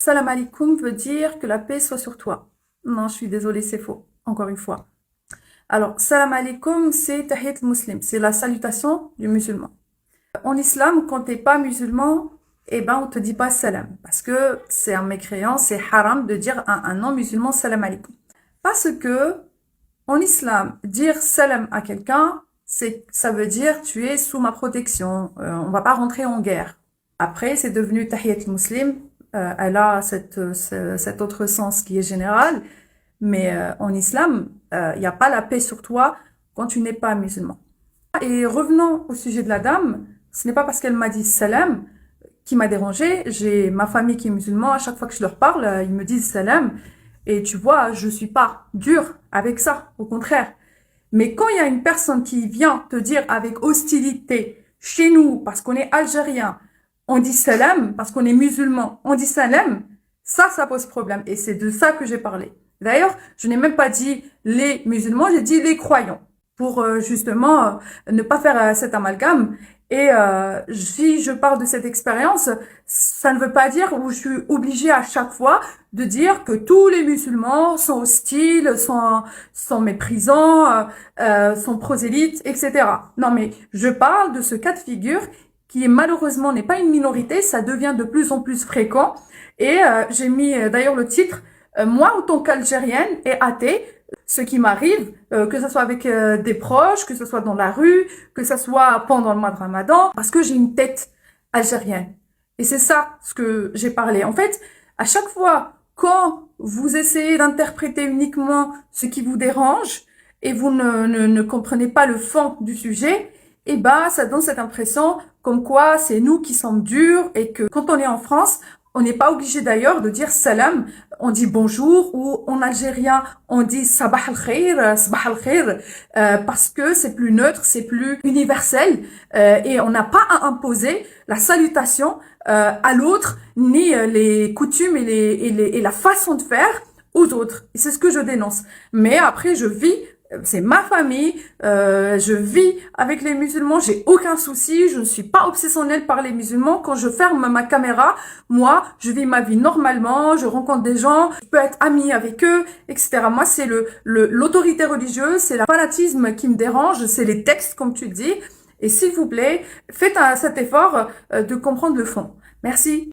Salam alaikum veut dire que la paix soit sur toi. Non, je suis désolée, c'est faux. Encore une fois. Alors, salam alaikum, c'est tahiyat al-muslim. C'est la salutation du musulman. En islam, quand t'es pas musulman, eh ben, on te dit pas salam. Parce que c'est un mécréant, c'est haram de dire à un non-musulman salam alaikum. Parce que, en islam, dire salam à quelqu'un, ça veut dire tu es sous ma protection. On va pas rentrer en guerre. Après, c'est devenu tahiyat al-muslim. Elle a cet autre sens qui est général, mais en islam, il n'y a pas la paix sur toi quand tu n'es pas musulman. Et revenons au sujet de la dame, ce n'est pas parce qu'elle m'a dit salam qui m'a dérangé. J'ai ma famille qui est musulmane, à chaque fois que je leur parle, ils me disent salam. Et tu vois, je suis pas dure avec ça, au contraire. Mais quand il y a une personne qui vient te dire avec hostilité, chez nous, parce qu'on est algérien, on dit salam, parce qu'on est musulman, on dit salam, ça pose problème. Et c'est de ça que j'ai parlé. D'ailleurs, je n'ai même pas dit les musulmans, j'ai dit les croyants, pour justement ne pas faire cet amalgame. Et si je parle de cette expérience, ça ne veut pas dire où je suis obligée à chaque fois de dire que tous les musulmans sont hostiles, sont méprisants, sont prosélytes, etc. Non, mais je parle de ce cas de figure qui malheureusement n'est pas une minorité, ça devient de plus en plus fréquent. Et j'ai mis d'ailleurs le titre moi, en tant qu'Algérienne et athée, ce qui m'arrive, que ce soit avec des proches, que ce soit dans la rue, que ce soit pendant le mois de Ramadan, parce que j'ai une tête algérienne. Et c'est ça ce que j'ai parlé. En fait, à chaque fois, quand vous essayez d'interpréter uniquement ce qui vous dérange et vous ne comprenez pas le fond du sujet, eh ben, ça donne cette impression comme quoi c'est nous qui sommes durs et que quand on est en France, on n'est pas obligé d'ailleurs de dire salam, on dit bonjour, ou en algérien, on dit sabah al khair, parce que c'est plus neutre, c'est plus universel, et on n'a pas à imposer la salutation à l'autre, ni les coutumes et la façon de faire aux autres. Et c'est ce que je dénonce. Mais après, c'est ma famille, je vis avec les musulmans, j'ai aucun souci, je ne suis pas obsessionnelle par les musulmans. Quand je ferme ma caméra, moi, je vis ma vie normalement, je rencontre des gens, je peux être amie avec eux, etc. Moi, c'est l'autorité religieuse, c'est le fanatisme qui me dérange, c'est les textes, comme tu dis. Et s'il vous plaît, faites cet effort de comprendre le fond. Merci.